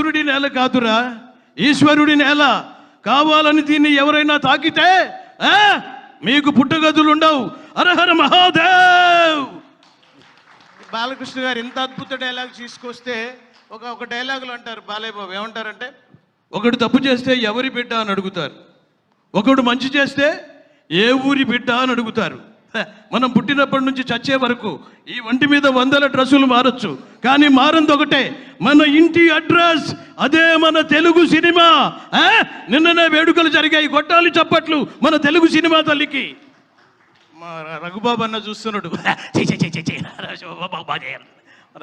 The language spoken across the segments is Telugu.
అసురుడి నేల కాదురా, ఈశ్వరుడి నేల. కావాలని దీన్ని ఎవరైనా తాకితే మీకు పుట్టగదులుండవు. హరహర మహాదేవ్. బాలకృష్ణ గారు ఇంత అద్భుత డైలాగ్ తీసుకొస్తే ఒక డైలాగులు అంటారు బాలయ్య బాబు, ఏమంటారంటే, ఒకడు తప్పు చేస్తే ఎవరి బిడ్డ అని అడుగుతారు, ఒకడు మంచి చేస్తే ఏ ఊరి బిడ్డ అని అడుగుతారు. మనం పుట్టినప్పటి నుంచి చచ్చే వరకు ఈ వంటి మీద 100 డ్రెస్సులు మారచ్చు, కానీ మారంది ఒకటే, మన ఇంటి అడ్రస్. అదే మన తెలుగు సినిమా. నిన్ననే వేడుకలు జరిగాయి, కొట్టాలి చప్పట్లు మన తెలుగు సినిమా తల్లికి. మా రఘుబాబు అన్న చూస్తున్నాడు.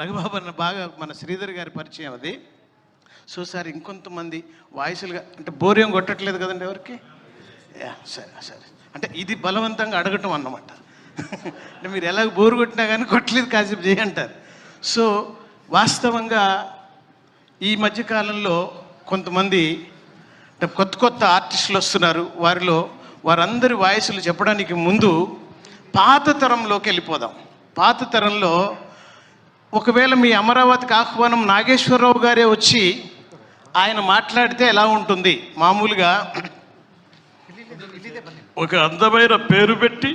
రఘుబాబు అన్న బాగా మన శ్రీధర్ గారి పరిచయం అది. సో సార్ ఇంకొంతమంది వాయిస్లుగా అంటే బోర్ ఏం కొట్టట్లేదు కదండి ఎవరికి? సరే సరే, అంటే ఇది బలవంతంగా అడగటం అన్నమాట. అంటే మీరు ఎలాగ బోరు కొట్టినా కానీ కొట్టలేదు కాసేపు చేయంటారు. సో వాస్తవంగా ఈ మధ్యకాలంలో కొంతమంది అంటే కొత్త ఆర్టిస్టులు వస్తున్నారు. వారందరి వాయిస్లు చెప్పడానికి ముందు పాత తరంలోకి వెళ్ళిపోదాం. పాత తరంలో ఒకవేళ మీ అమరావతికి ఆహ్వానం నాగేశ్వరరావు గారే వచ్చి ఆయన మాట్లాడితే ఎలా ఉంటుంది? మామూలుగా ఒక అందమైన పేరు పెట్టి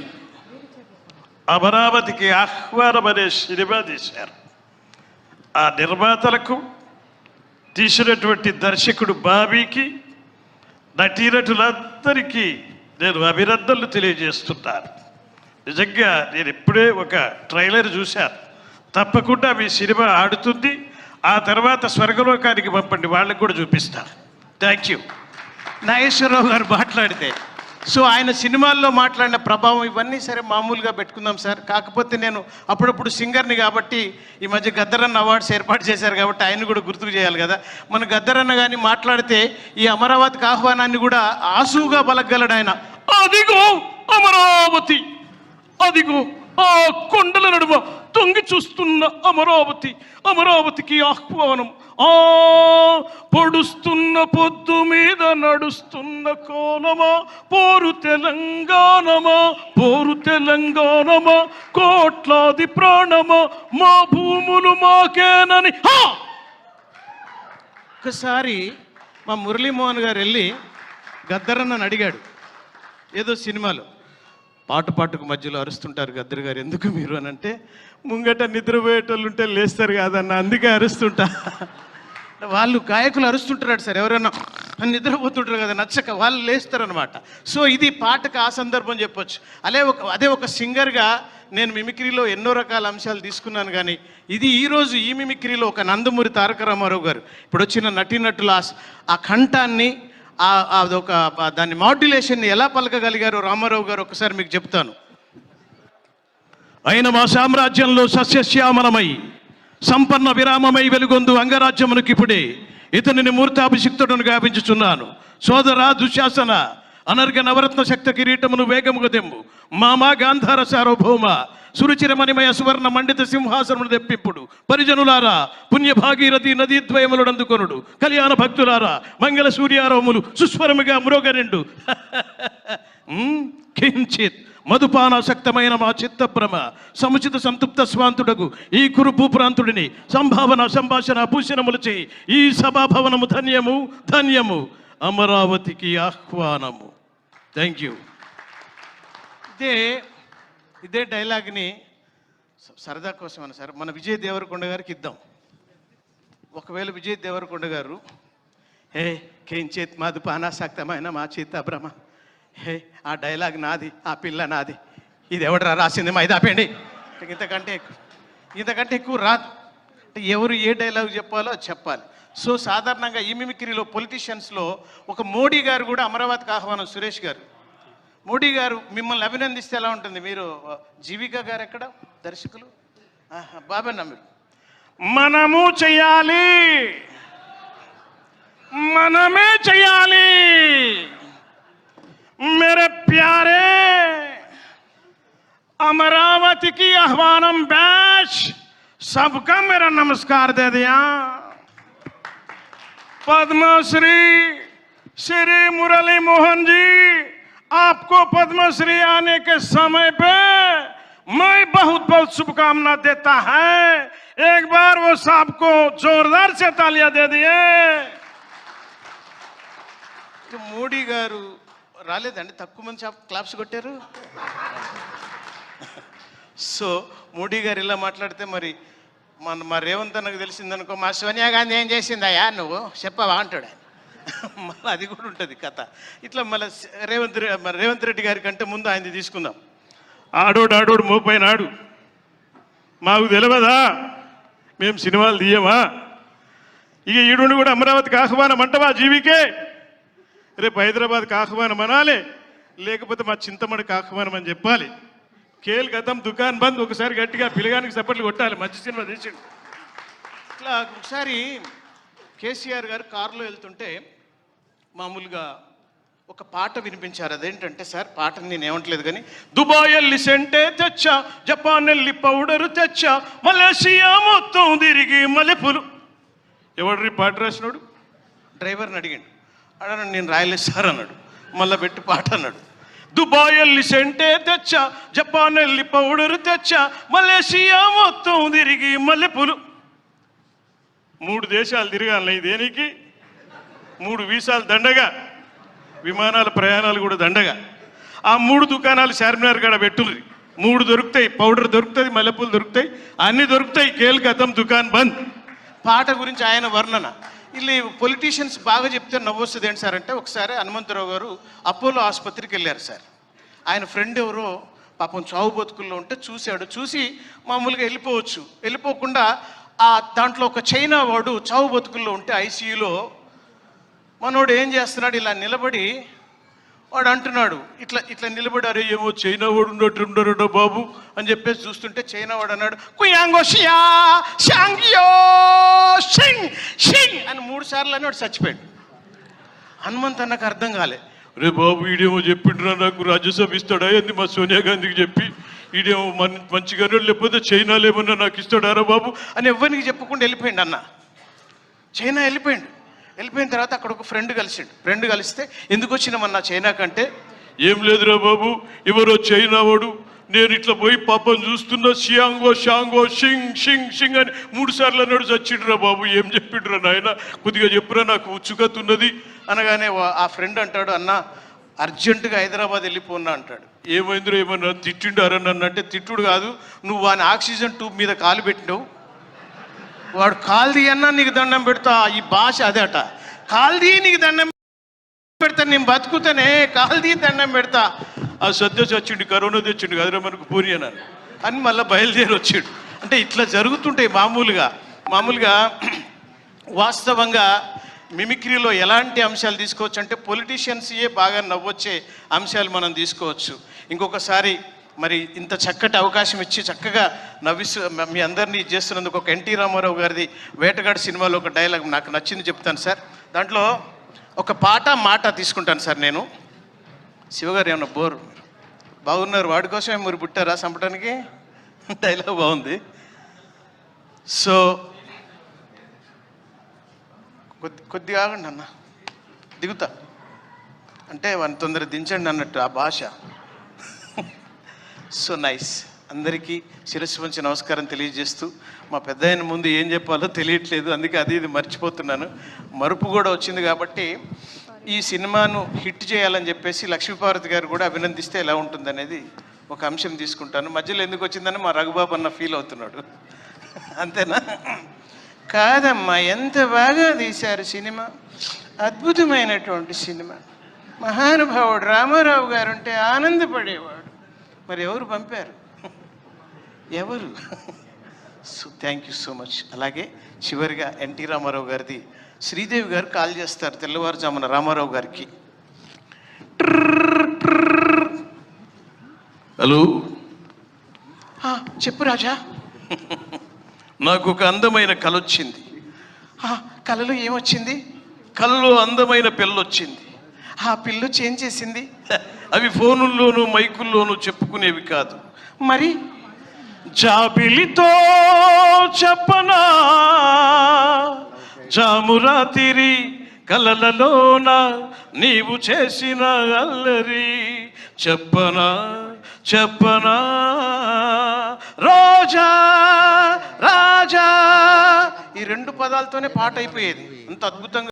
అమరావతికి ఆహ్వానం అనే సినిమా తీశారు. ఆ నిర్మాతలకు, తీసినటువంటి దర్శకుడు బాబీకి, నటీనటులందరికీ నేను అభినందనలు తెలియజేస్తున్నాను. నిజంగా నేను ఇప్పుడే ఒక ట్రైలర్ చూశాను. తప్పకుండా మీ సినిమా ఆడుతుంది. ఆ తర్వాత స్వర్గలోకానికి పంపండి, వాళ్ళకి కూడా చూపిస్తాను. Thank you. నాగేశ్వరరావు గారు మాట్లాడితే సో ఆయన సినిమాల్లో మాట్లాడిన ప్రభావం ఇవన్నీ సరే మామూలుగా పెట్టుకుందాం సార్. కాకపోతే నేను అప్పుడప్పుడు సింగర్ని కాబట్టి ఈ మధ్య గద్దరన్న అవార్డ్స్ ఏర్పాటు చేశారు కాబట్టి ఆయన కూడా గుర్తుకు చేయాలి కదా. మన గద్దరన్న కానీ మాట్లాడితే ఈ అమరావతికి ఆహ్వానాన్ని కూడా ఆసువుగా పలకగలడు ఆయన. అదిగో అమరావతి, అదిగో ఆ కొండల నడుమ తొంగి చూస్తున్న అమరావతి, అమరావతికి ఆహ్వానం. ఆ పొడుస్తున్న పొద్దు మీద నడుస్తున్న కోనమా, పోరు తెలంగాణమా, పోరు తెలంగాణమా, కోట్లాది ప్రాణమా, మా భూములు మాకేనని. ఒకసారి మా మురళీమోహన్ గారు వెళ్ళి గద్దరన్నని అడిగాడు ఏదో సినిమాలో. పాటుకు మధ్యలో అరుస్తుంటారు గద్దర్ గారు, ఎందుకు మీరు అని అంటే, ముంగట నిద్రపోయేటోళ్ళు ఉంటే లేస్తారు కాదన్న, అందుకే అరుస్తుంటా. వాళ్ళు గాయకులు అరుస్తుంటారు సార్, ఎవరైనా నిద్రపోతుంటారు కదా నచ్చక, వాళ్ళు లేస్తారనమాట. సో ఇది పాటకు ఆ సందర్భం చెప్పొచ్చు. అదే ఒక సింగర్గా నేను మిమిక్రీలో ఎన్నో రకాల అంశాలు తీసుకున్నాను. కానీ ఇది ఈరోజు ఈ మిమిక్రీలో ఒక నందమూరి తారక రామారావు గారు ఇప్పుడు వచ్చిన నటీనటుల ఆ కంఠాన్ని, అదొక దాన్ని మాడ్యులేషన్ని ఎలా పలకగలిగారో రామారావు గారు ఒకసారి మీకు చెప్తాను. ఆయన మా సామ్రాజ్యంలో సస్యశ్యామలమై సంపన్న విరామమై వెలుగొందు అంగరాజ్యమునకిప్పుడే ఇతనిని మూర్తాభిషిక్తుడను గావించుచున్నాను. సోదర దుశ్శాసన అనర్ఘ నవరత్న శక్త కిరీటమును వేగముగా దెమ్ము. మామా గాంధార సార్వభౌమ సురుచిరమణిమయ సువర్ణ మండిత సింహాసనమును తెప్పింపుడు. పరిజనులారా పుణ్య భాగీరథి నదీద్వయములుడందుకొనుడు. కళ్యాణ భక్తులారా మంగళ సూర్యారోములు సుస్వరముగా మ్రోగరెండు. కించిత్ మధుపానాసక్తమైన మా చిత్తభ్రమ సముచిత సంతృప్త స్వాంతుడగు ఈ కురు భూప్రాంతుడిని సంభావన సంభాషణ భూషణములచే ఈ సభాభవనము ధన్యము ధన్యము. అమరావతికి ఆహ్వానము. Thank you. ఇదే డైలాగ్ని సరదా కోసం సార్ మన విజయ్ దేవరకొండ గారికి ఇద్దాం. ఒకవేళ విజయ్ దేవరకొండ గారు కేంచేత్ మధుపానాసక్తమైన మా చిత్తభ్రమ, ఆ డైలాగ్ నాది, ఆ పిల్ల నాది, ఇది ఎవడరా రాసింది మా ఇది ఆపేయండి, ఇంతకంటే ఎక్కువ రాదు. అంటే ఎవరు ఏ డైలాగ్ చెప్పాలో అది చెప్పాలి. సో సాధారణంగా ఈ మిమిక్రీలో పొలిటీషియన్స్లో ఒక మోడీ గారు కూడా అమరావతికి ఆహ్వానం. సురేష్ గారు, మోడీ గారు మిమ్మల్ని అభినందిస్తే ఎలా ఉంటుంది? మీరు జీవిక గారు ఎక్కడ దర్శకులు బాబన్న, మీరు మనము చెయ్యాలి, మనమే చెయ్యాలి, मेरे प्यारे अमरावती की आह्वानम बैच सबका मेरा नमस्कार दे दिया। पद्मश्री श्री मुरली मोहन जी, आपको पद्मश्री आने के समय पे मैं बहुत बहुत शुभकामना देता है। एक बार वो साहब को जोरदार से तालियां दे दिए। ఇంకా మోడీ గారు రాలేదండి, తక్కువ మంది క్లాప్స్ కొట్టారు. సో మోడీ గారు ఇలా మాట్లాడితే మరి మా రేవంత్ అన్నకు తెలిసిందనుకో, మా సోనియా గాంధీ ఏం చేసిందయ్యా నువ్వు చెప్పవా అంటాడు ఆయన. మళ్ళీ అది కూడా ఉంటుంది కథ. ఇట్లా మళ్ళీ రేవంత్ రెడ్డి గారి కంటే ముందు ఆయనది తీసుకుందాం. ఆడోడు మోపైనాడు, మాకు తెలియదా, మేము సినిమాలు తీయమా, ఇక ఈడుండి కూడా అమరావతికి ఆహ్వానం అంటవా, జీవికే రేపు హైదరాబాద్కి ఆహ్వానం అనాలి, లేకపోతే మా చింతమడికి ఆహ్వానం అని చెప్పాలి. కేల్ గతం దుకాన్ బంద్, ఒకసారి గట్టిగా పిలగానికి సపట్లు కొట్టాలి, మంచి సినిమా తీసిండు. ఇట్లా ఒకసారి కేసీఆర్ గారు కారులో వెళ్తుంటే మామూలుగా ఒక పాట వినిపించారు. అదేంటంటే సార్, పాటని నేను ఏమంటలేదు కానీ, దుబాయ్ వెళ్ళి సెంటే తెచ్చా, జపాన్ వెళ్ళి పౌడరు తెచ్చా, మలేషియా మొత్తం తిరిగి మల్లెపూలు. ఎవడ్రీ పాట రాసినాడు? డ్రైవర్ని అడిగాడు. అన్నాడు నేను రాయలేదు సార్ అన్నాడు. మళ్ళీ పెట్టి పాట అన్నాడు. దుబాయ్ వెళ్ళి సెంటే తెచ్చా, జపాన్ వెళ్ళి పౌడరు తెచ్చా, మలేషియా మొత్తం తిరిగి మల్లెపూలు. 3 దేశాలు తిరగాలి దేనికి, 3 వీసాలు దండగా, విమానాల ప్రయాణాలు కూడా దండగా. ఆ 3 దుకాణాలు చార్మినార్ కాడ పెట్టుర్రి, 3 దొరుకుతాయి, పౌడర్ దొరుకుతుంది, మల్లెపూలు దొరుకుతాయి, అన్నీ దొరుకుతాయి. కేల్ గతం దుకాన్ బంద్. పాట గురించి ఆయన వర్ణన. వీళ్ళు పొలిటీషియన్స్ బాగా చెప్తే నవ్వొస్తుంది ఏంటి సార్ అంటే, ఒకసారి హనుమంతరావు గారు అపోలో ఆసుపత్రికి వెళ్ళారు సార్. ఆయన ఫ్రెండ్ ఎవరో పాపం చావు బతుకుల్లో ఉంటే చూశాడు. చూసి మామూలుగా వెళ్ళిపోకుండా దాంట్లో ఒక చైనా వాడు చావు బతుకుల్లో ఉంటే ఐసీయూలో మనోడు ఏం చేస్తున్నాడు, ఇలా నిలబడి వాడు అంటున్నాడు, ఇట్లా నిలబడారు, ఏమో చైనా వాడు ఉన్నట్టు బాబు అని చెప్పేసి చూస్తుంటే చైనా వాడు అన్నాడు, కుయాంగో షియా షాంగియో షింగ్ షింగ్ అని 3 సార్లు అని వాడు చచ్చిపోయాడు. హనుమంత్ అన్నకు అర్థం కాలే. రే బాబు, ఈడేమో చెప్పిండ్రా నాకు రాజ్యసభ ఇస్తాడా ఏంది, మా సోనియా గాంధీకి చెప్పి ఈడేమో మంచిగానే, లేకపోతే చైనాలో ఏమన్నా నాకు ఇస్తాడారా బాబు అని ఎవరికి చెప్పకుండా వెళ్ళిపోయిండు అన్న. చైనా వెళ్ళిపోయిన తర్వాత అక్కడ ఒక ఫ్రెండ్ కలిస్తే ఎందుకు వచ్చినామన్నా చైనా కంటే, ఏం లేదురా బాబు, ఎవరో చైనా వాడు, నేను ఇట్లా పోయి పాపం చూస్తున్నా, షియాంగో షాంగో షింగ్ షింగ్ షింగ్ అని 3 సార్లు అన్నాడు, చచ్చిండ్రా బాబు. ఏం చెప్పిండ్రా నాయన, కొద్దిగా చెప్పురా, నాకు ఉత్సుకత ఉన్నది అనగానే ఆ ఫ్రెండ్ అంటాడు, అన్న అర్జెంటుగా హైదరాబాద్ వెళ్ళిపోన్నా అంటాడు. ఏమైందిరా, ఏమన్నా తిట్టిండారా నన్ను అంటే, తిట్టుడు కాదు, నువ్వు వాని ఆక్సిజన్ ట్యూబ్ మీద కాలు పెట్టినావు, వాడు కాల్దీ అన్నా నీకు దండం పెడతా, ఈ భాష అదేట, కాల్దీ నీకు దండం పెడతా, నేను బతుకుతానే, కాల్దీ దండం పెడతా. ఆ సద్య చచ్చిండు, కరోనా తెచ్చిండు కదరా మనకు పూరి అన్నాను అని మళ్ళీ బయలుదేరి వచ్చాడు. అంటే ఇట్లా జరుగుతుంటాయి మామూలుగా. వాస్తవంగా మిమిక్రీలో ఎలాంటి అంశాలు తీసుకోవచ్చు అంటే, పొలిటీషియన్స్యే బాగా నవ్వొచ్చే అంశాలు మనం తీసుకోవచ్చు. ఇంకొకసారి మరి ఇంత చక్కటి అవకాశం ఇచ్చి చక్కగా మీ అందరినీ చేస్తున్నందుకు ఒక ఎన్టీ రామారావు గారిది వేటగాడు సినిమాలో ఒక డైలాగ్ నాకు నచ్చింది చెప్తాను సార్. దాంట్లో ఒక మాట తీసుకుంటాను సార్ నేను. శివగారు ఏమన్నా బాగున్నారు, వాడి కోసమే మీరు పుట్టారా చంపడానికి, డైలాగ్ బాగుంది. సో కొద్దిగా ఆగండి అన్న, దిగుతా అంటే వాడిని తొందర దించండి అన్నట్టు ఆ భాష. So nice. అందరికీ శిరస్సు వంచి నమస్కారం తెలియజేస్తూ, మా పెద్దాయన ముందు ఏం చెప్పాలో తెలియట్లేదు, అందుకే ఇది మర్చిపోతున్నాను. మరుపు కూడా వచ్చింది కాబట్టి ఈ సినిమాను హిట్ చేయాలని చెప్పేసి లక్ష్మీపార్వతి గారు కూడా అభినందిస్తే ఎలా ఉంటుందనేది ఒక అంశం తీసుకుంటాను. మధ్యలో ఎందుకు వచ్చిందని మా రఘుబాబు అన్న ఫీల్ అవుతున్నాడు. అంతేనా? కాదమ్మా, ఎంత బాగా తీశారు సినిమా, అద్భుతమైనటువంటి సినిమా. మహానుభావుడు రామారావు గారు ఉంటే ఆనందపడేవాడు. మరి ఎవరు పంపారు, ఎవరు? So thank you so much. అలాగే చివరిగా ఎన్టీ రామారావు గారిది శ్రీదేవి గారు కాల్ చేస్తారు తెల్లవారుజామున రామారావు గారికి. హలో, చెప్పు రాజా. నాకు ఒక అందమైన కల వచ్చింది. కలలో ఏమొచ్చింది? కలలో అందమైన పిల్లొచ్చింది. ఆ పిల్లొచ్చి ఏం చేసింది? అవి ఫోనుల్లోనూ మైకుల్లోనూ చెప్పుకునేవి కాదు. మరి జాబిలితో చెప్పనా, జామురాతిరి కలలలోన నీవు చేసిన అల్లరి, చెప్పనా రోజా రాజా. ఈ 2 పదాలతోనే పాట అయిపోయేది. అంత అద్భుతంగా